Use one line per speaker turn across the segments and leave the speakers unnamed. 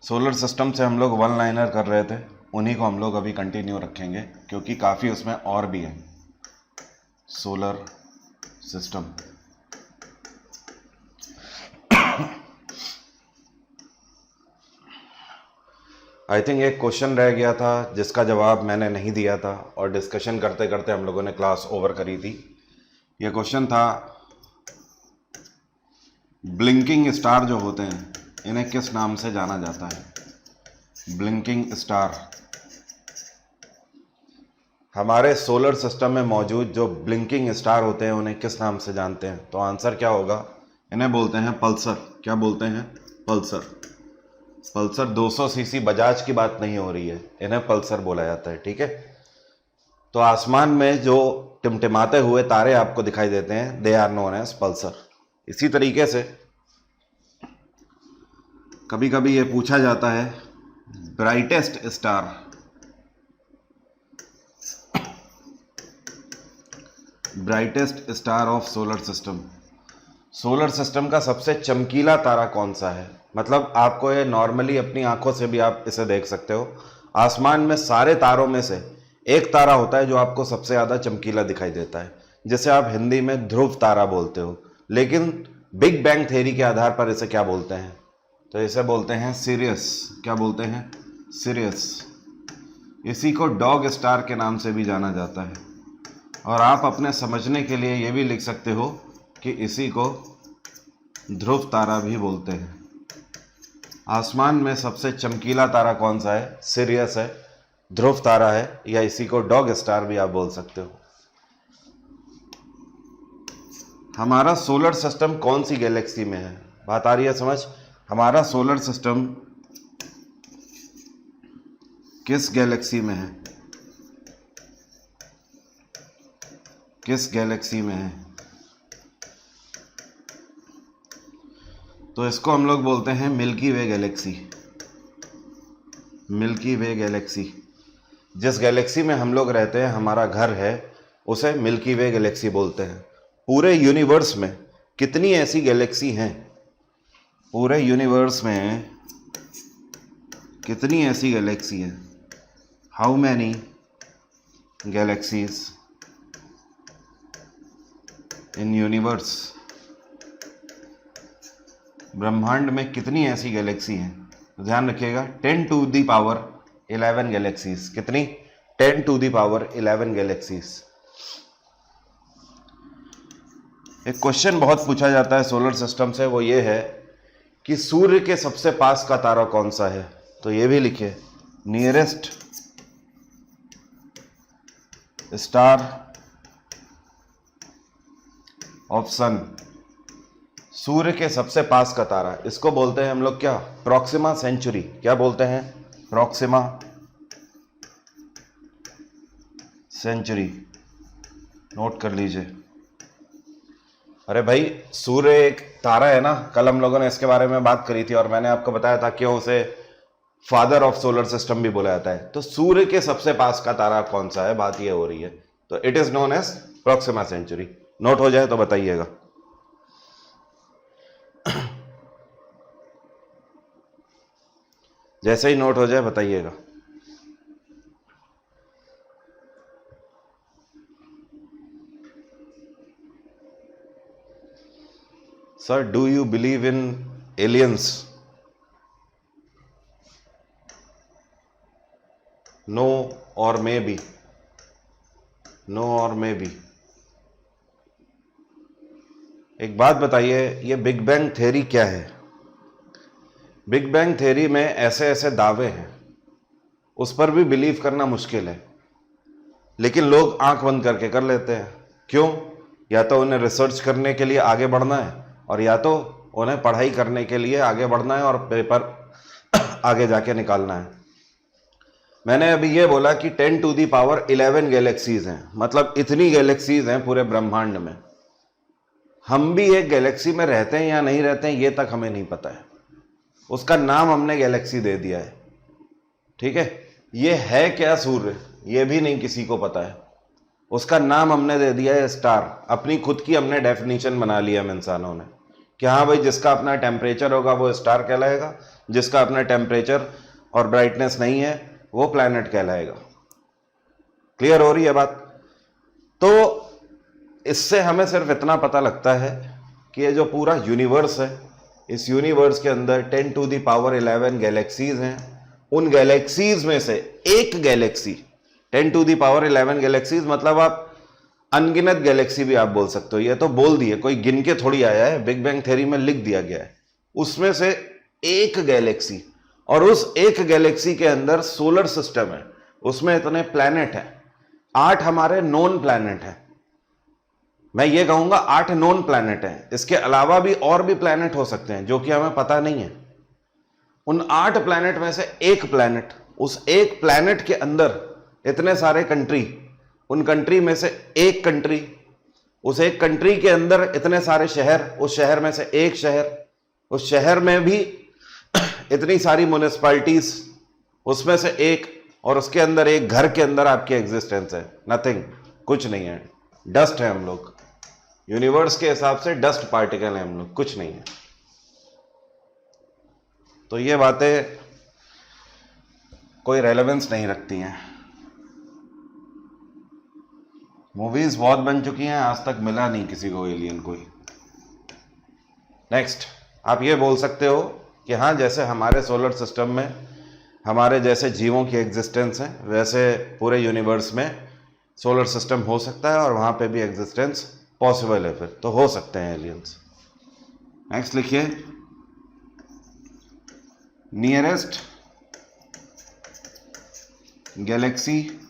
Solar system से हम लोग वन लाइनर कर रहे थे, उन्हीं को हम लोग अभी कंटिन्यू रखेंगे क्योंकि काफ़ी उसमें और भी है। सोलर सिस्टम आई थिंक एक क्वेश्चन रह गया था जिसका जवाब मैंने नहीं दिया था और डिस्कशन करते करते हम लोगों ने क्लास ओवर करी थी। ये क्वेश्चन था ब्लिंकिंग स्टार जो होते हैं इन्हें किस नाम से जाना जाता है। ब्लिंकिंग स्टार हमारे सोलर सिस्टम में मौजूद जो ब्लिंकिंग स्टार होते हैं उन्हें किस नाम से जानते हैं? तो आंसर क्या होगा? इन्हें बोलते हैं पल्सर। क्या बोलते हैं? पल्सर। पल्सर 200 सीसी बजाज की बात नहीं हो रही है, इन्हें पल्सर बोला जाता है। ठीक है, तो आसमान में जो टिमटिमाते हुए तारे आपको दिखाई देते हैं they are known as pulsar. इसी तरीके से कभी कभी ये पूछा जाता है brightest star, brightest star of solar system. Solar system का सबसे चमकीला तारा कौन सा है? मतलब आपको ये नॉर्मली अपनी आंखों से भी आप इसे देख सकते हो। आसमान में सारे तारों में से एक तारा होता है जो आपको सबसे ज़्यादा चमकीला दिखाई देता है, जिसे आप हिंदी में ध्रुव तारा बोलते हो। लेकिन बिग बैंग थ्योरी के आधार पर इसे क्या बोलते हैं? तो इसे बोलते हैं सिरियस। क्या बोलते हैं? सिरियस। इसी को डॉग स्टार के नाम से भी जाना जाता है। और आप अपने समझने के लिए ये भी लिख सकते हो कि इसी को ध्रुव तारा भी बोलते हैं। आसमान में सबसे चमकीला तारा कौन सा है? सिरियस है, ध्रुव तारा है, या इसी को डॉग स्टार भी आप बोल सकते हो। हमारा सोलर सिस्टम कौन सी गैलेक्सी में है? बात आ रही है समझ? हमारा सोलर सिस्टम किस गैलेक्सी में है? किस गैलेक्सी में है? तो इसको हम लोग बोलते हैं मिल्की वे गैलेक्सी। मिल्की वे गैलेक्सी। जिस गैलेक्सी में हम लोग रहते हैं, हमारा घर है, उसे मिल्की वे गैलेक्सी बोलते हैं। पूरे यूनिवर्स में कितनी ऐसी गैलेक्सी हैं? पूरे यूनिवर्स में कितनी ऐसी गैलेक्सी हैं? How many galaxies in universe? ब्रह्मांड में कितनी ऐसी गैलेक्सी हैं? तो ध्यान रखिएगा 10 टू दी पावर 11 गैलेक्सीज। कितनी? 10 टू दी पावर 11 गैलेक्सीज। एक क्वेश्चन बहुत पूछा जाता है सोलर सिस्टम से, वो ये है कि सूर्य के सबसे पास का तारा कौन सा है? तो ये भी लिखिए नियरेस्ट स्टार ऑफ सन। सूर्य के सबसे पास का तारा, इसको बोलते हैं हम लोग क्या? Proxima Centauri. क्या बोलते हैं? Proxima Centauri. नोट कर लीजिए। अरे भाई, सूर्य एक तारा है ना, कल हम लोगों ने इसके बारे में बात करी थी और मैंने आपको बताया था क्यों उसे फादर ऑफ सोलर सिस्टम भी बोला जाता है। तो सूर्य के सबसे पास का तारा कौन सा है, बात ये हो रही है। तो it is known as Proxima Centauri. Note हो जाए तो बताइएगा। जैसे ही नोट हो जाए बताइएगा। Sir, do you believe in aliens? No और मे बी। नो और मे बी। एक बात बताइए, ये बिग बैंग थ्योरी क्या है? बिग बैंग थ्योरी में ऐसे ऐसे दावे हैं, उस पर भी बिलीव करना मुश्किल है, लेकिन लोग आंख बंद करके कर लेते हैं। क्यों? या तो उन्हें रिसर्च करने के लिए आगे बढ़ना है, और या तो उन्हें पढ़ाई करने के लिए आगे बढ़ना है और पेपर आगे जाके निकालना है। मैंने अभी ये बोला कि 10 टू दी पावर 11 गैलेक्सीज हैं, मतलब इतनी गैलेक्सीज हैं पूरे ब्रह्मांड में। हम भी एक गैलेक्सी में रहते हैं या नहीं रहते हैं ये तक हमें नहीं पता है, उसका नाम हमने गैलेक्सी दे दिया है। ठीक है, ये है क्या सूर्य ये भी नहीं किसी को पता है, उसका नाम हमने दे दिया है स्टार। अपनी खुद की हमने डेफिनेशन बना लिया हम इंसानों ने कि हाँ भाई जिसका अपना टेम्परेचर होगा वो स्टार कहलाएगा, जिसका अपना टेम्परेचर और ब्राइटनेस नहीं है वो प्लैनेट कहलाएगा। क्लियर हो रही है बात? तो इससे हमें सिर्फ इतना पता लगता है कि ये जो पूरा यूनिवर्स है, इस यूनिवर्स के अंदर 10 टू द पावर 11 गैलेक्सीज हैं। उन गैलेक्सीज में से एक galaxy, 10 to the power 11 galaxies मतलब आप अनगिनत गैलेक्सी भी आप बोल सकते हो, ये तो बोल दिए, कोई गिन के थोड़ी आया है, बिग बैंग थ्योरी में लिख दिया गया है। उसमें से एक गैलेक्सी, और उस एक गैलेक्सी के अंदर सोलर सिस्टम है, उसमें इतने प्लैनेट हैं, 8 हमारे नॉन प्लैनेट हैं। मैं ये कहूंगा 8 नॉन प्लैनेट हैं, इसके अलावा भी और भी प्लैनेट हो सकते हैं जो कि हमें पता नहीं है। उन 8 प्लैनेट में से एक प्लैनेट, उस एक प्लैनेट के अंदर इतने सारे कंट्री, उन कंट्री में से एक कंट्री, उस एक कंट्री के अंदर इतने सारे शहर, उस शहर में से एक शहर, उस शहर में भी इतनी सारी म्युनिसिपैलिटीज, उसमें से एक, और उसके अंदर एक घर के अंदर आपकी एग्जिस्टेंस है। नथिंग, कुछ नहीं है, डस्ट है हम लोग। यूनिवर्स के हिसाब से डस्ट पार्टिकल है हम लोग, कुछ नहीं है। तो ये बातें कोई रेलेवेंस नहीं रखती हैं। मूवीज बहुत बन चुकी हैं, आज तक मिला नहीं किसी को एलियन कोई। नेक्स्ट, आप ये बोल सकते हो कि हाँ जैसे हमारे सोलर सिस्टम में हमारे जैसे जीवों की एग्जिस्टेंस है, वैसे पूरे यूनिवर्स में सोलर सिस्टम हो सकता है और वहाँ पे भी एग्जिस्टेंस पॉसिबल है, फिर तो हो सकते हैं एलियंस। नेक्स्ट लिखिए, nearest galaxy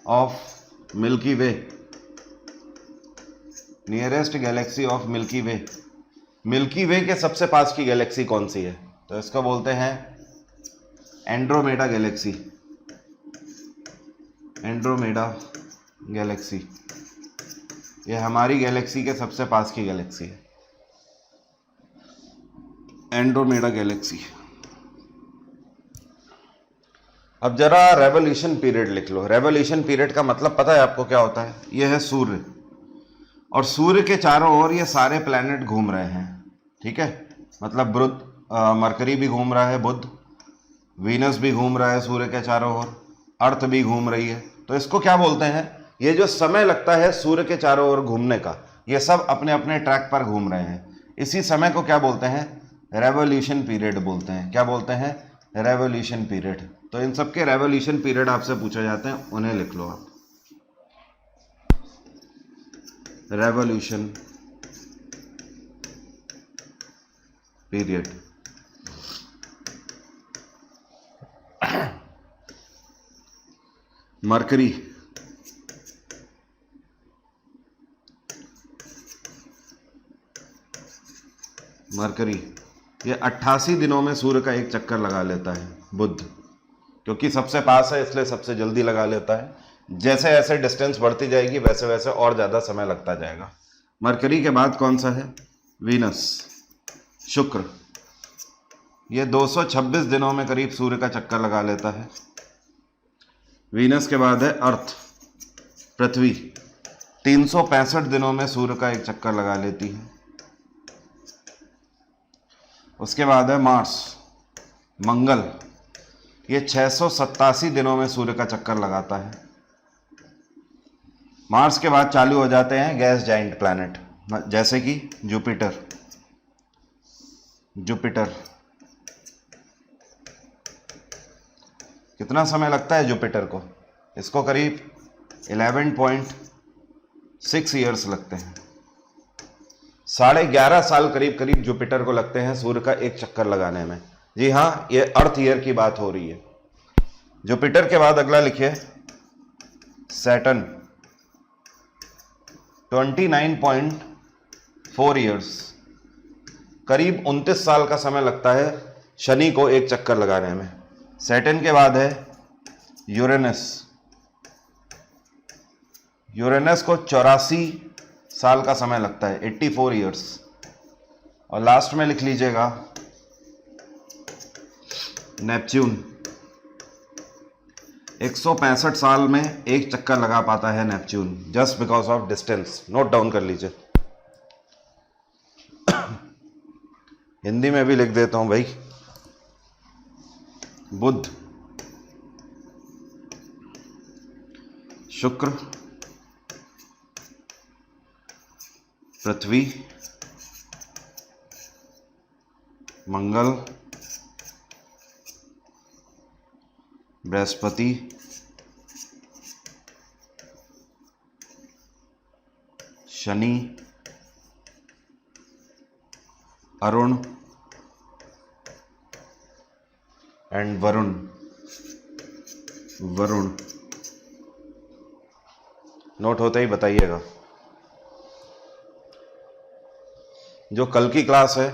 of milky way, nearest galaxy of milky way. Milky way के सबसे पास की गैलेक्सी कौन सी है? तो इसको बोलते हैं एंड्रोमेडा गैलेक्सी, एंड्रोमेडा गैलेक्सी। ये हमारी गैलेक्सी के सबसे पास की गैलेक्सी है, एंड्रोमेडा गैलेक्सी। अब जरा रेवोल्यूशन पीरियड लिख लो। रेवोल्यूशन पीरियड का मतलब पता है आपको क्या होता है? ये है सूर्य, और सूर्य के चारों ओर ये सारे प्लैनेट घूम रहे हैं, ठीक है? मतलब मरकरी भी घूम रहा है, बुध, वीनस भी घूम रहा है सूर्य के चारों ओर, अर्थ भी घूम रही है। तो इसको क्या बोलते हैं? ये जो समय लगता है सूर्य के चारों ओर घूमने का, ये सब अपने अपने ट्रैक पर घूम रहे हैं। इसी समय को क्या बोलते हैं? रेवोल्यूशन पीरियड बोलते हैं। क्या बोलते हैं? Revolution period. तो इन सब के रेवोल्यूशन पीरियड आपसे पूछे जाते हैं, उन्हें लिख लो आप। Revolution period. मरकरी, मरकरी ये 88 दिनों में सूर्य का एक चक्कर लगा लेता है। बुध क्योंकि सबसे पास है इसलिए सबसे जल्दी लगा लेता है। जैसे जैसे डिस्टेंस बढ़ती जाएगी वैसे वैसे और ज़्यादा समय लगता जाएगा। मरकरी के बाद कौन सा है? वीनस, शुक्र। ये 226 दिनों में करीब सूर्य का चक्कर लगा लेता है। वीनस के बाद है अर्थ, पृथ्वी, 365 दिनों में सूर्य का एक चक्कर लगा लेती है। उसके बाद है मार्स, मंगल, ये 687 दिनों में सूर्य का चक्कर लगाता है। मार्स के बाद चालू हो जाते हैं गैस जाइंट प्लैनेट, जैसे कि जुपिटर। जुपिटर कितना समय लगता है जुपिटर को? इसको करीब 11.6 ईयर्स लगते हैं। 11.5 साल करीब करीब जुपिटर को लगते हैं सूर्य का एक चक्कर लगाने में। जी हाँ, ये अर्थ ईयर की बात हो रही है। जुपिटर के बाद अगला लिखिए सैटर्न, 29.4 ईयर्स, करीब 29 साल का समय लगता है शनि को एक चक्कर लगाने में। सैटर्न के बाद है यूरेनस, यूरेनस को 84 साल का समय लगता है, 84 ईयर्स। और लास्ट में लिख लीजिएगा नेपच्यून, 165 साल में एक चक्कर लगा पाता है Neptune, just because of distance. Note down कर लीजिए। हिंदी में भी लिख देता हूं भाई। बुध, शुक्र, पृथ्वी, मंगल, बृहस्पति, शनि, अरुण एंड वरुण। नोट होते ही बताइएगा। जो कल की क्लास है,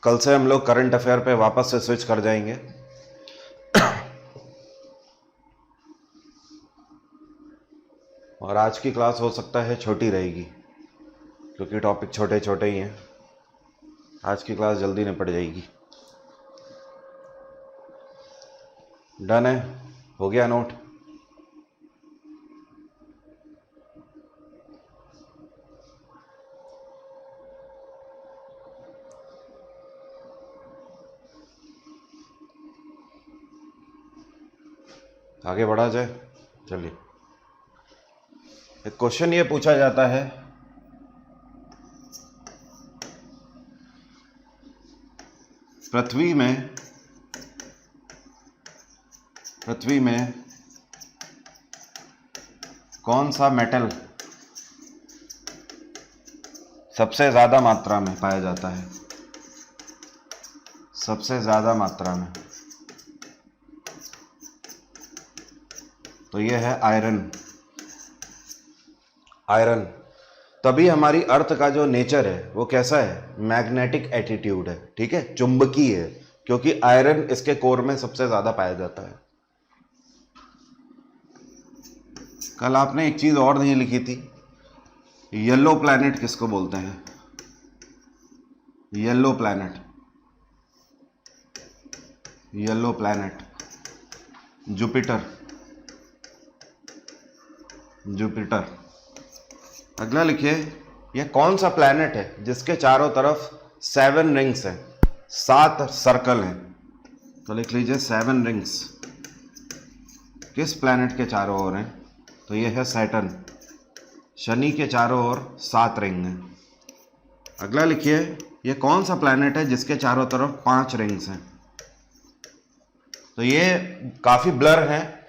कल से हम लोग करंट अफेयर पे वापस से स्विच कर जाएंगे। और आज की क्लास हो सकता है छोटी रहेगी, क्योंकि टॉपिक छोटे छोटे ही हैं। आज की क्लास जल्दी निपट जाएगी। डन है? हो गया नोट? आगे बढ़ा जाए। चलिए, एक क्वेश्चन ये पूछा जाता है, पृथ्वी में कौन सा मेटल सबसे ज्यादा मात्रा में पाया जाता है? सबसे ज्यादा मात्रा में। तो यह है आयरन। तभी हमारी अर्थ का जो नेचर है वो कैसा है? मैग्नेटिक एटीट्यूड है, ठीक है, चुंबकीय है, क्योंकि आयरन इसके कोर में सबसे ज्यादा पाया जाता है। कल आपने एक चीज और नहीं लिखी थी, येलो प्लैनेट किसको बोलते हैं? Yellow planet Jupiter. अगला लिखिए, यह कौन सा प्लैनेट है जिसके चारों तरफ 7 रिंग्स हैं, 7 सर्कल हैं? तो लिख लीजिए 7 रिंग्स। किस प्लैनेट के चारों ओर हैं? तो यह है सैटर्न। शनि के चारों ओर 7 रिंग हैं। अगला लिखिए, यह कौन सा प्लैनेट है जिसके चारों तरफ 5 रिंग्स हैं? तो ये काफी ब्लर हैं।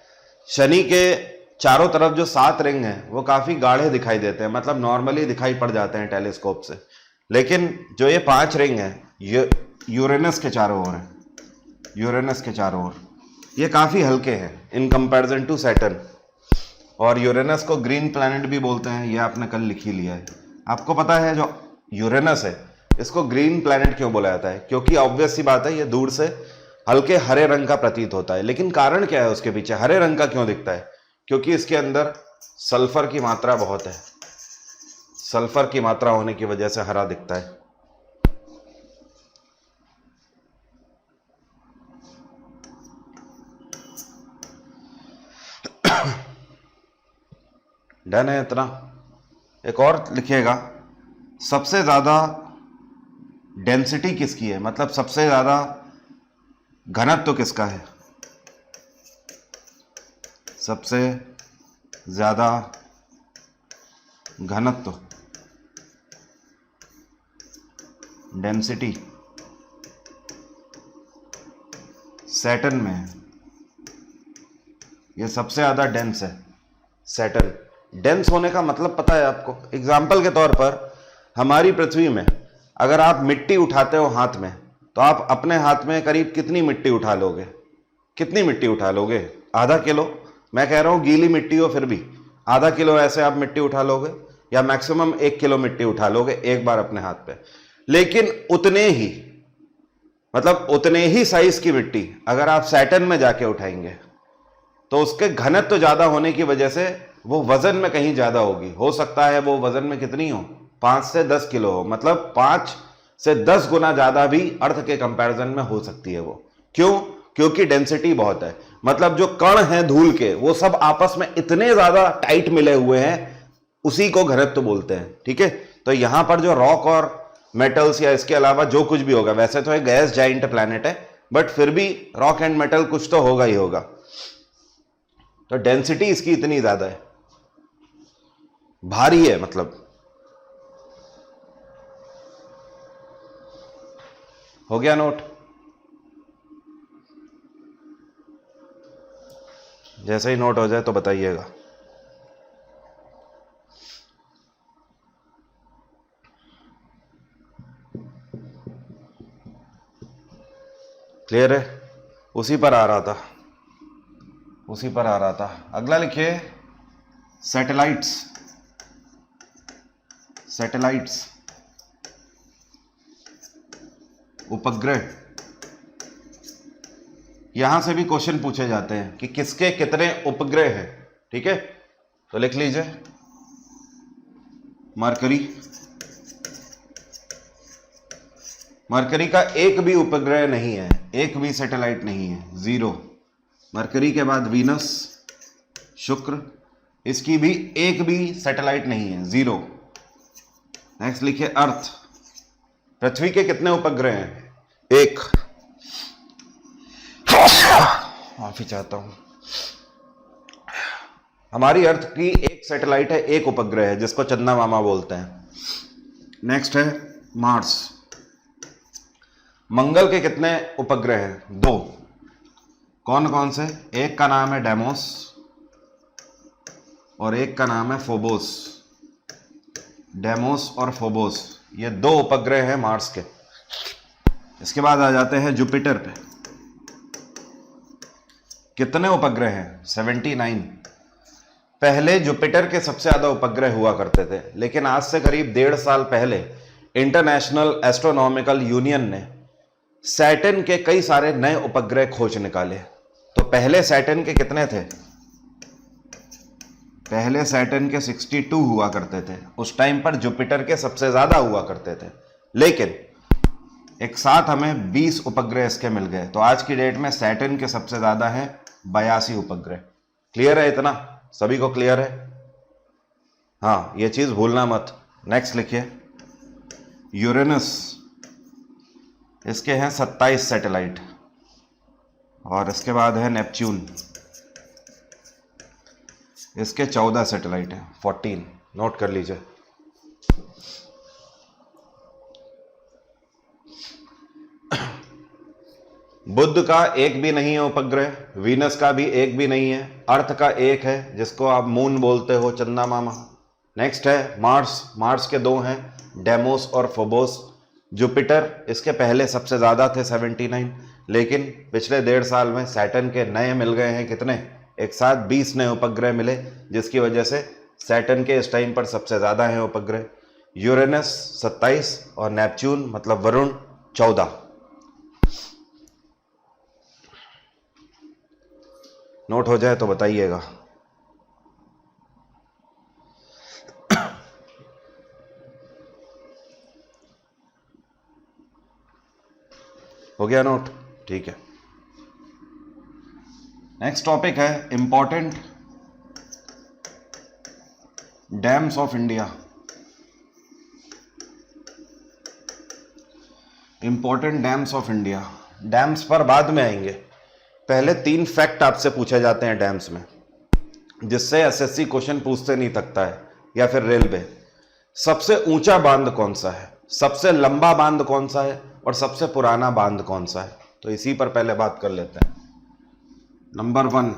शनि के चारों तरफ जो 7 रिंग हैं वो काफी गाढ़े दिखाई देते हैं, मतलब नॉर्मली दिखाई पड़ जाते हैं टेलीस्कोप से। लेकिन जो ये 5 रिंग हैं ये यूरेनस के चारों ओर हैं। ये काफी हल्के हैं इन कंपैरिजन टू सैटर्न। और यूरेनस को ग्रीन प्लैनेट भी बोलते हैं, ये आपने कल लिख ही लिया है। आपको पता है जो यूरेनस है इसको ग्रीन प्लैनेट क्यों बोला जाता है? क्योंकि ऑब्वियस सी बात है, ये दूर से हल्के हरे रंग का प्रतीत होता है। लेकिन कारण क्या है उसके पीछे? हरे रंग का क्यों दिखता है? क्योंकि इसके अंदर सल्फर की मात्रा बहुत है। सल्फर की मात्रा होने की वजह से हरा दिखता है। डन है इतना? एक और लिखिएगा, सबसे ज्यादा डेंसिटी किसकी है? मतलब सबसे ज्यादा घनत्व किसका है? सबसे ज्यादा घनत्व, डेंसिटी सैटर्न में है। ये सबसे ज्यादा डेंस है सैटर्न। डेंस होने का मतलब पता है आपको? एग्जाम्पल के तौर पर हमारी पृथ्वी में अगर आप मिट्टी उठाते हो हाथ में, तो आप अपने हाथ में करीब कितनी मिट्टी उठा लोगे? कितनी मिट्टी उठा लोगे? आधा किलो। मैं कह रहा हूं गीली मिट्टी हो फिर भी आधा किलो ऐसे आप मिट्टी उठा लोगे, या मैक्सिमम 1 किलो मिट्टी उठा लोगे एक बार अपने हाथ पे। लेकिन उतने ही साइज की मिट्टी अगर आप सैटर्न में जाके उठाएंगे तो उसके घनत्व ज्यादा होने की वजह से वो वजन में कहीं ज्यादा होगी। हो सकता है वो वजन में कितनी हो? 5 से 10 किलो हो। मतलब 5 से 10 गुना ज्यादा भी अर्थ के कंपैरिजन में हो सकती है वो। क्यों? क्योंकि डेंसिटी बहुत है। मतलब जो कण हैं धूल के वो सब आपस में इतने ज्यादा टाइट मिले हुए हैं, उसी को घनत्व बोलते हैं। ठीक है, तो यहां पर जो रॉक और मेटल्स या इसके अलावा जो कुछ भी होगा, वैसे तो एक गैस जाइंट प्लैनेट है बट फिर भी रॉक एंड मेटल कुछ तो होगा ही होगा। तो डेंसिटी इसकी इतनी ज्यादा है, भारी है मतलब। हो गया नोट? जैसे ही नोट हो जाए तो बताइएगा। क्लियर है? उसी पर आ रहा था, उसी पर आ रहा था। अगला लिखिए सैटेलाइट्स। सैटेलाइट्स उपग्रह। यहां से भी क्वेश्चन पूछे जाते हैं कि किसके कितने उपग्रह हैं। ठीक है, तो लिख लीजिए मरकरी। मरकरी का एक भी उपग्रह नहीं है, एक भी सैटेलाइट नहीं है, जीरो। मरकरी के बाद वीनस, शुक्र, इसकी भी एक भी सैटेलाइट नहीं है, जीरो। नेक्स्ट लिखिए अर्थ। पृथ्वी के कितने उपग्रह हैं? एक। माफी चाहता हूं। हमारी अर्थ की एक सैटेलाइट है, एक उपग्रह है जिसको चंदा मामा बोलते हैं। नेक्स्ट है मार्स। मंगल के कितने उपग्रह हैं? दो। कौन कौन से? एक का नाम है डेमोस और एक का नाम है फोबोस। डेमोस और फोबोस, ये दो उपग्रह हैं मार्स के। इसके बाद आ जाते हैं जुपिटर पे। कितने उपग्रह हैं? 79। पहले जुपिटर के सबसे ज्यादा उपग्रह हुआ करते थे, लेकिन आज से करीब 1.5 साल पहले इंटरनेशनल एस्ट्रोनॉमिकल यूनियन ने सैटर्न के कई सारे नए उपग्रह खोज निकाले। तो पहले सैटर्न के कितने थे? पहले सैटर्न के 62 हुआ करते थे। उस टाइम पर जुपिटर के सबसे ज्यादा हुआ करते थे, लेकिन एक साथ हमें 20 उपग्रह इसके मिल गए। तो आज की डेट में सैटर्न के सबसे ज्यादा है 82 उपग्रह। क्लियर है? इतना सभी को क्लियर है? हाँ, ये चीज भूलना मत। नेक्स्ट लिखिए यूरेनस। इसके हैं 27 सैटेलाइट। और इसके बाद है नेपच्यून, इसके 14 सैटेलाइट हैं, 14। नोट कर लीजिए। बुध का एक भी नहीं है उपग्रह, वीनस का भी एक भी नहीं है, अर्थ का एक है जिसको आप मून बोलते हो, चंदा मामा। नेक्स्ट है मार्स। मार्स के दो हैं, डेमोस और फोबोस। जुपिटर, इसके पहले सबसे ज्यादा थे 79, लेकिन पिछले 1.5 साल में सैटर्न के नए मिल गए हैं। कितने? एक साथ 20 नए उपग्रह मिले, जिसकी वजह से सैटर्न के इस टाइम पर सबसे ज्यादा हैं उपग्रह। यूरेनस 27 और नेपच्यून मतलब वरुण 14। नोट हो जाए तो बताइएगा। हो गया नोट? ठीक है। नेक्स्ट टॉपिक है important dams of India. Important dams of India. Dams पर बाद में आएंगे, पहले 3 फैक्ट आपसे पूछे जाते हैं डैम्स में, जिससे एसएससी क्वेश्चन पूछते नहीं सकता है या फिर रेलवे। सबसे ऊंचा बांध कौन सा है, सबसे लंबा बांध कौन सा है और सबसे पुराना बांध कौन सा है? तो इसी पर पहले बात कर लेते हैं। नंबर 1,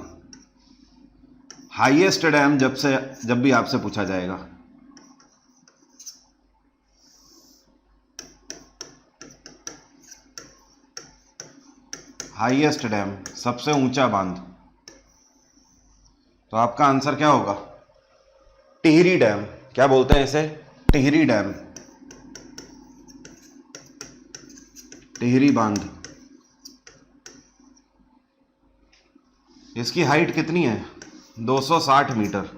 हाईएस्ट डैम जब भी आपसे पूछा जाएगा, हाईएस्ट डैम, सबसे ऊंचा बांध, तो आपका आंसर क्या होगा? टिहरी डैम। क्या बोलते हैं इसे? टिहरी डैम, टिहरी बांध। इसकी हाइट कितनी है? 260 मीटर।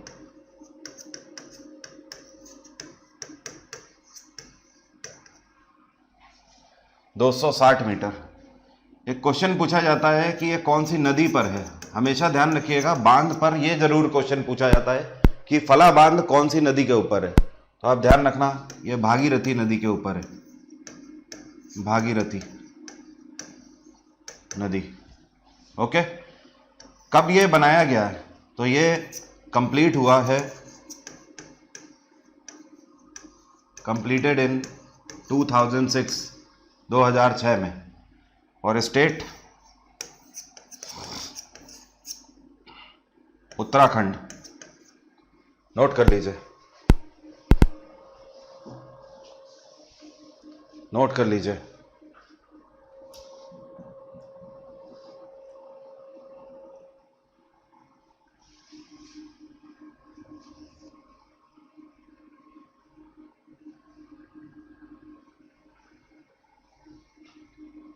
एक क्वेश्चन पूछा जाता है कि ये कौन सी नदी पर है। हमेशा ध्यान रखिएगा, बांध पर यह जरूर क्वेश्चन पूछा जाता है कि फला बांध कौन सी नदी के ऊपर है। तो आप ध्यान रखना, ये भागीरथी नदी के ऊपर है। भागीरथी नदी। ओके, कब ये बनाया गया है? तो ये कंप्लीट हुआ है, कंप्लीटेड इन 2006, 2006 में। और स्टेट उत्तराखंड। नोट कर लीजिए, नोट कर लीजिए।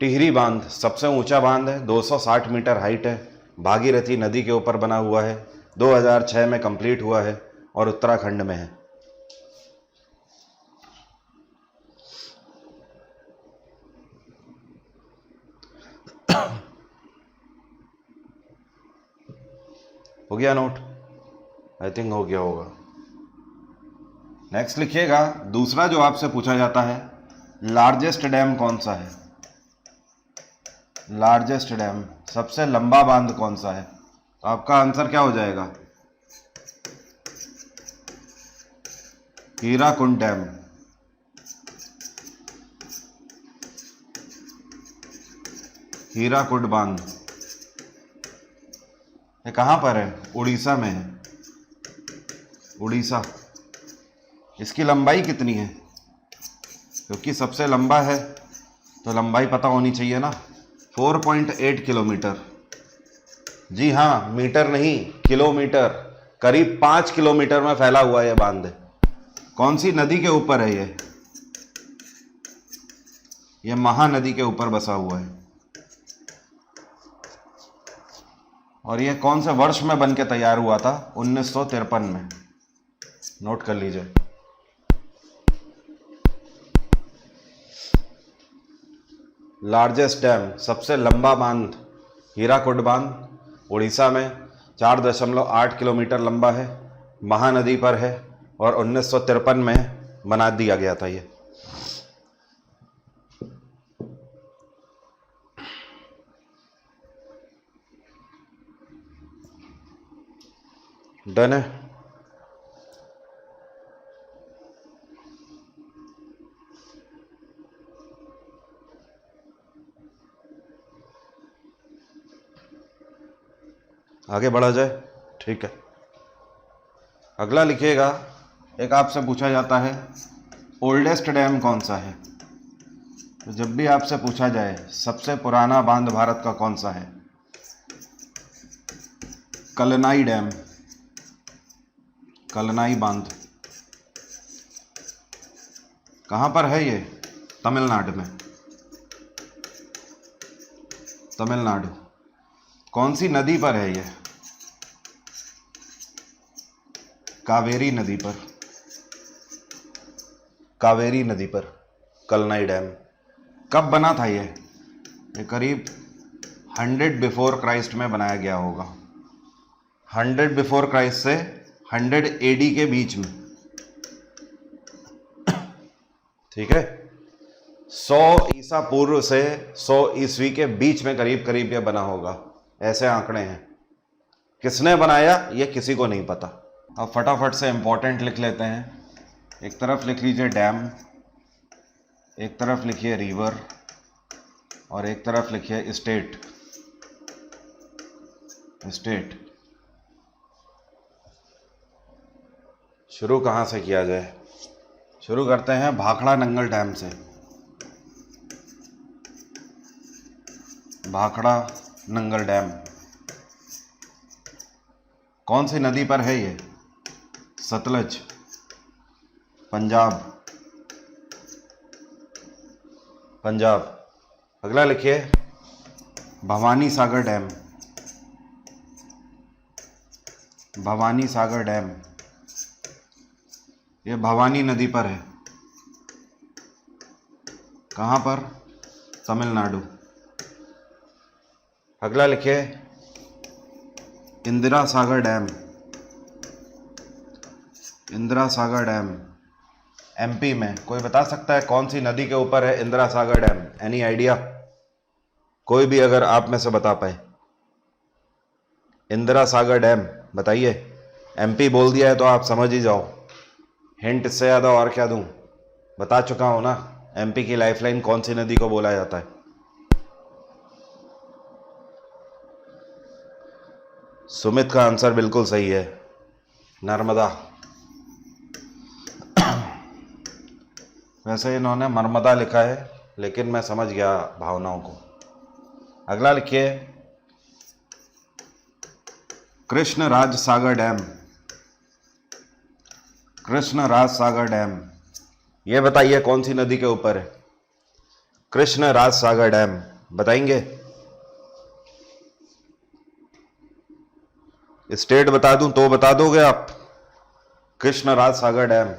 टिहरी बांध सबसे ऊंचा बांध है, 260 मीटर हाइट है, भागीरथी नदी के ऊपर बना हुआ है, 2006 में कंप्लीट हुआ है और उत्तराखंड में है। हो गया नोट? आई थिंक हो गया होगा। नेक्स्ट लिखिएगा, दूसरा जो आपसे पूछा जाता है, लार्जेस्ट डैम कौन सा है? लार्जेस्ट डैम, सबसे लंबा बांध कौन सा है? तो आपका आंसर क्या हो जाएगा? हीराकुंड डैम। हीराकुंड बांध। ये कहाँ पर है? उड़ीसा में है, उड़ीसा। इसकी लंबाई कितनी है? क्योंकि सबसे लंबा है तो लंबाई पता होनी चाहिए ना। 4.8 किलोमीटर। जी हाँ, मीटर नहीं, किलोमीटर। करीब 5 किलोमीटर में फैला हुआ यह बांध है। कौन सी नदी के ऊपर है यह महानदी के ऊपर बसा हुआ है। और यह कौन से वर्ष में बन के तैयार हुआ था? 1953 में। नोट कर लीजिए। लार्जेस्ट डैम, सबसे लंबा बांध, हीराकुंड बांध उड़ीसा में 4.8 किलोमीटर लंबा है, महानदी पर है और 1953 में बना दिया गया था ये। डन है? आगे बढ़ा जाए? ठीक है। अगला लिखिएगा, एक आपसे पूछा जाता है, ओल्डेस्ट डैम कौन सा है? तो जब भी आपसे पूछा जाए सबसे पुराना बांध भारत का कौन सा है, कलनाई डैम, कलनाई बांध। कहाँ पर है ये? तमिलनाडु में, तमिलनाडु। कौन सी नदी पर है ये? कावेरी नदी पर, कावेरी नदी पर कलनाई डैम। कब बना था ये? करीब 100 बिफोर क्राइस्ट में बनाया गया होगा। 100 बिफोर क्राइस्ट से 100 AD के बीच में। ठीक है, 100 ईसा पूर्व से 100 ईस्वी के बीच में करीब करीब ये बना होगा, ऐसे आंकड़े हैं। किसने बनाया ये किसी को नहीं पता। अब फटाफट से इंपॉर्टेंट लिख लेते हैं। एक तरफ लिख लीजिए डैम, एक तरफ लिखिए रिवर और एक तरफ लिखिए स्टेट। स्टेट। शुरू कहाँ से किया जाए? शुरू करते हैं भाखड़ा नंगल डैम से। भाखड़ा नंगल डैम कौन सी नदी पर है ये? सतलज, पंजाब, पंजाब। अगला लिखिए भवानी सागर डैम। भवानी सागर डैम, ये भवानी नदी पर है। कहाँ पर? तमिलनाडु। अगला लिखिए Indira Sagar dam. Indira Sagar dam MP में। कोई बता सकता है कौन सी नदी के ऊपर है Indira Sagar dam? Any idea? कोई भी अगर आप में से बता पाए। इंदिरा सागर डैम बताइए। एमपी बोल दिया है तो आप समझ ही जाओ। हिंट इससे ज़्यादा और क्या दूं? बता चुका हूं ना। एमपी की लाइफलाइन कौन सी नदी को बोला जाता है? सुमित का आंसर बिल्कुल सही है, नर्मदा। वैसे इन्होंने नर्मदा लिखा है, लेकिन मैं समझ गया भावनाओं को। अगला लिखिए, कृष्ण राज सागर डैम। कृष्ण राज सागर डैम, ये बताइए कौन सी नदी के ऊपर है? कृष्ण राज सागर डैम बताएंगे? स्टेट बता दूं तो बता दोगे आप? कृष्ण राज सागर डैम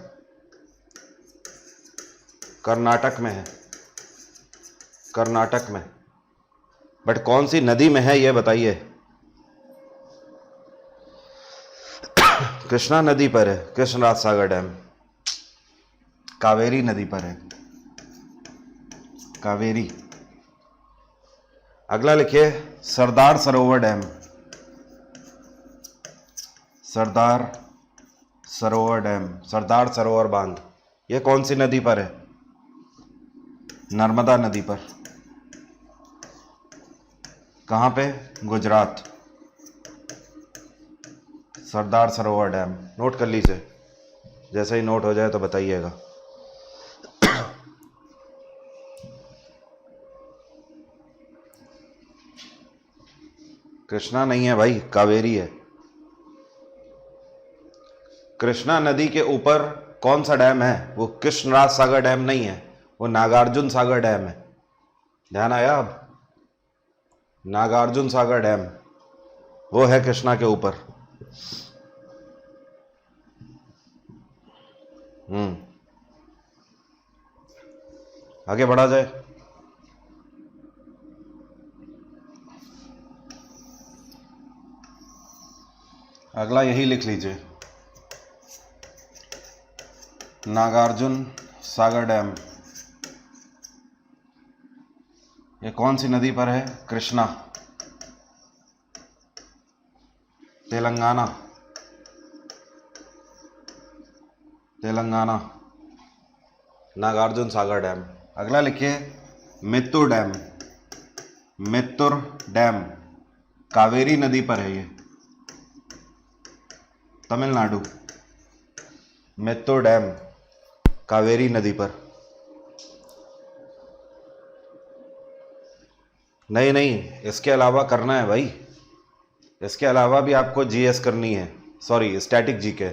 कर्नाटक में है। कर्नाटक में, बट कौन सी नदी में है ये बताइए। कृष्णा नदी पर है कृष्णराज सागर डैम। कावेरी नदी पर है, कावेरी। अगला लिखिए, सरदार सरोवर डैम। सरदार सरोवर डैम, सरदार सरोवर बांध, ये कौन सी नदी पर है? नर्मदा नदी पर। कहाँ पे? गुजरात। सरदार सरोवर डैम नोट कर लीजिए, जैसे ही नोट हो जाए तो बताइएगा। कृष्णा नहीं है भाई, कावेरी है। कृष्णा नदी के ऊपर कौन सा डैम है? वो कृष्णराज सागर डैम नहीं है, वो नागार्जुन सागर डैम है। ध्यान आया अब? नागार्जुन सागर डैम वो है कृष्णा के ऊपर। आगे बढ़ा जाए। अगला यही लिख लीजिए, नागार्जुन सागर डैम, ये कौन सी नदी पर है? कृष्णा, तेलंगाना। तेलंगाना, नागार्जुन सागर डैम। अगला लिखिए, मित्तूर डैम। मित्तूर डैम कावेरी नदी पर है, ये तमिलनाडु। मित्तूर डैम कावेरी नदी पर। नहीं नहीं, इसके अलावा करना है भाई। इसके अलावा भी आपको जीएस करनी है, सॉरी स्टैटिक जीके।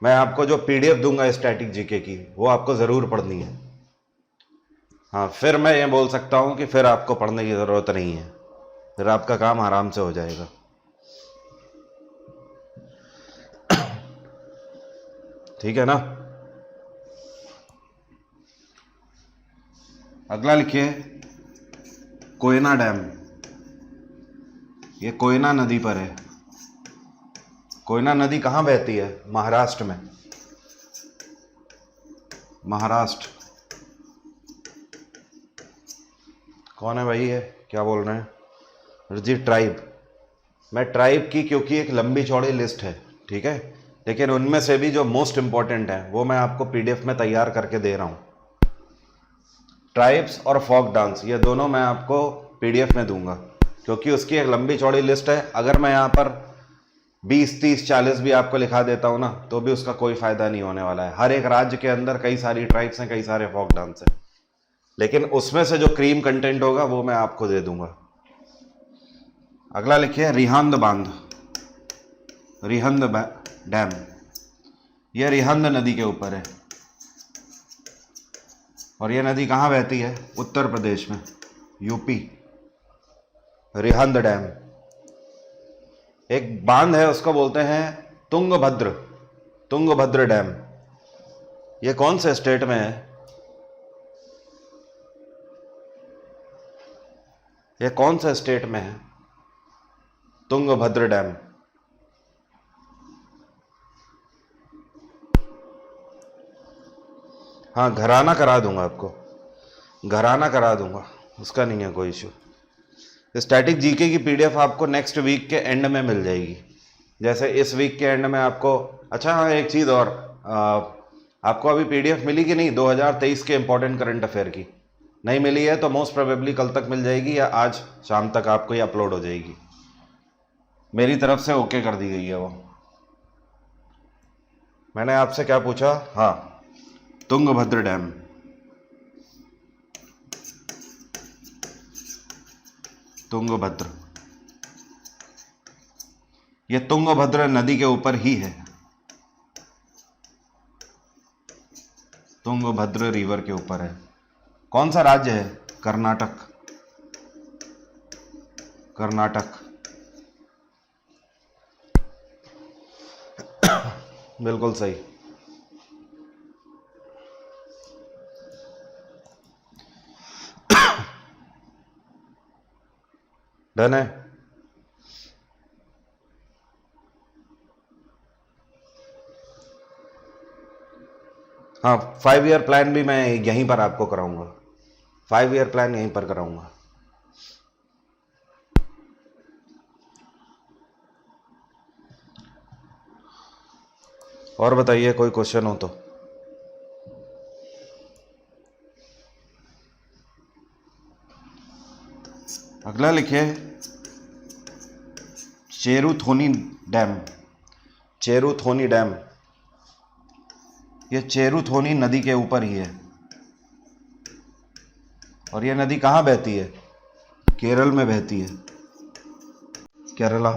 मैं आपको जो पीडीएफ दूंगा स्टैटिक जीके की, वो आपको ज़रूर पढ़नी है। हाँ, फिर मैं ये बोल सकता हूँ कि फिर आपको पढ़ने की ज़रूरत नहीं है, फिर आपका काम आराम से हो जाएगा। ठीक है ना? अगला लिखिए, कोयना डैम, ये कोयना नदी पर है। कोयना नदी कहाँ बहती है? महाराष्ट्र में। महाराष्ट्र। कौन है भाई ये, क्या बोल रहे हैं? जी ट्राइब। मैं ट्राइब की क्योंकि एक लंबी चौड़ी लिस्ट है, ठीक है, लेकिन उनमें से भी जो मोस्ट इंपॉर्टेंट है वो मैं आपको पीडीएफ में तैयार करके दे रहा हूँ। ट्राइब्स और फोक डांस, ये दोनों मैं आपको पीडीएफ में दूंगा, क्योंकि उसकी एक लंबी चौड़ी लिस्ट है। अगर मैं यहाँ पर 20, 30, 40 भी आपको लिखा देता हूँ ना, तो भी उसका कोई फायदा नहीं होने वाला है। हर एक राज्य के अंदर कई सारी ट्राइब्स हैं, कई सारे फोक डांस हैं, लेकिन उसमें से जो क्रीम कंटेंट होगा वो मैं आपको दे दूंगा। अगला लिखिए, रिहांद बांध। रिहंद डैम, यह रिहंद नदी के ऊपर है, और यह नदी कहाँ बहती है? उत्तर प्रदेश में, यूपी। रिहंद डैम एक बांध है, उसको बोलते हैं तुंगभद्र। तुंगभद्र डैम, यह कौन से स्टेट में है? यह कौन से स्टेट में है तुंगभद्र डैम? हाँ, घराना करा दूंगा आपको, घराना करा दूंगा, उसका नहीं है कोई इशू। स्टैटिक जीके की पीडीएफ आपको नेक्स्ट वीक के एंड में मिल जाएगी। जैसे इस वीक के एंड में आपको, अच्छा हाँ एक चीज़ और, आपको अभी पीडीएफ मिली कि नहीं 2023 के इंपॉर्टेंट करंट अफेयर की? नहीं मिली है तो मोस्ट प्रोबेबली कल तक मिल जाएगी या आज शाम तक आपको ये अपलोड हो जाएगी। मेरी तरफ से ओके कर दी गई है वो। मैंने आपसे क्या पूछा? हाँ, तुंगभद्र डैम, तुंगभद्र, ये तुंगभद्र नदी के ऊपर ही है, तुंगभद्र रिवर के ऊपर है। कौन सा राज्य है? कर्नाटक, कर्नाटक। बिल्कुल सही। डन है। हाँ, 5 ईयर प्लान भी मैं यहीं पर आपको कराऊंगा, 5 ईयर प्लान यहीं पर कराऊंगा। और बताइए, कोई क्वेश्चन हो तो। अगला लिखिए चेरुथोनी डैम, चेरुथोनी डैम, ये चेरुथोनी नदी के ऊपर ही है। और ये नदी कहाँ बहती है? केरल में बहती है, केरला।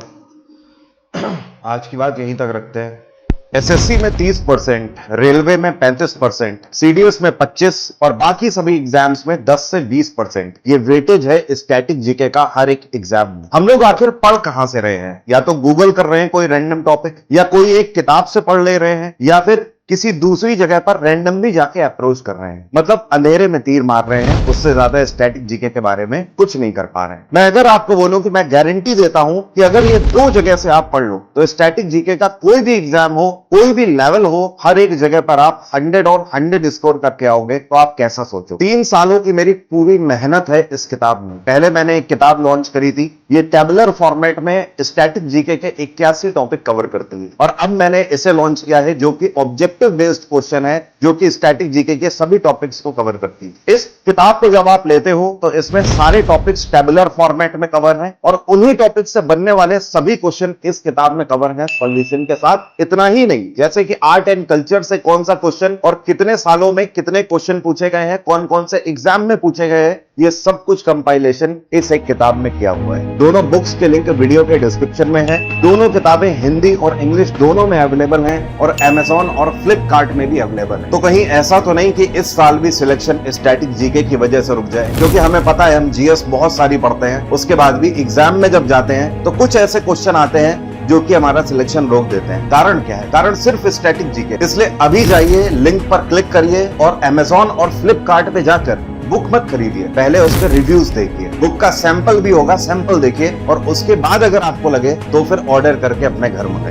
आज की बात यहीं तक रखते हैं। एसएससी में 30%, रेलवे में 35%, सीडीएस में 25% और बाकी सभी एग्जाम्स में 10 से 20%। ये वेटेज है स्टैटिक जीके का हर एक एग्जाम में। हम लोग आखिर पढ़ कहां से रहे हैं? या तो गूगल कर रहे हैं कोई रैंडम टॉपिक, या कोई एक किताब से पढ़ ले रहे हैं, या फिर किसी दूसरी जगह पर रैंडमली जाके अप्रोच कर रहे हैं। मतलब अंधेरे में तीर मार रहे हैं, उससे ज्यादा स्टैटिक जीके के बारे में कुछ नहीं कर पा रहे हैं। मैं अगर आपको बोलूं कि मैं गारंटी देता हूं कि अगर ये 2 जगह से आप पढ़ लो तो स्टैटिक जीके का कोई भी एग्जाम हो, कोई भी लेवल हो, हर एक जगह पर आप 100 और 100 स्कोर करके आओगे। तो आप कैसा सोचो? 3 सालों की मेरी पूरी मेहनत है इस किताब में। पहले मैंने एक किताब लॉन्च करी थी, ये टेबुलर फॉर्मेट में स्टैटिक जीके के 81 टॉपिक कवर करती है, और अब मैंने इसे लॉन्च किया है जो कि ऑब्जेक्टिव बेस्ड क्वेश्चन है, जो कि स्टैटिक जीके के सभी टॉपिक्स को कवर करती है। इस किताब को जब आप लेते हो तो इसमें सारे टॉपिक्स टेबुलर फॉर्मेट में कवर हैं, और उन्हीं टॉपिक से बनने वाले सभी क्वेश्चन इस किताब में कवर हैं सॉल्यूशन के साथ। इतना ही नहीं, जैसे कि आर्ट एंड कल्चर से कौन सा क्वेश्चन और कितने सालों में कितने क्वेश्चन पूछे गए हैं, कौन कौन से एग्जाम में पूछे गए हैं, ये सब कुछ कंपाइलेशन इस एक किताब में किया हुआ है। दोनों बुक्स के लिंक वीडियो के डिस्क्रिप्शन में है। दोनों किताबें हिंदी और इंग्लिश दोनों में अवेलेबल हैं, और अमेज़न और फ्लिपकार्ट में भी अवेलेबल है। तो कहीं ऐसा तो नहीं कि इस साल भी सिलेक्शन स्टैटिक जीके की वजह से रुक जाए, क्योंकि हमें पता है हम जीएस बहुत सारी पढ़ते हैं, उसके बाद भी एग्जाम में जब जाते हैं तो कुछ ऐसे क्वेश्चन आते हैं जो कि हमारा सिलेक्शन रोक देते हैं। कारण क्या है? कारण सिर्फ स्टैटिक जीके। इसलिए अभी जाइए, लिंक पर क्लिक करिए और अमेज़न और फ्लिपकार्ट पे जाकर बुक मत खरीदिए, पहले उसके रिव्यूज देखिए, बुक का सैंपल भी होगा, सैंपल देखिए, और उसके बाद अगर आपको लगे तो फिर ऑर्डर करके अपने घर मंगाइए।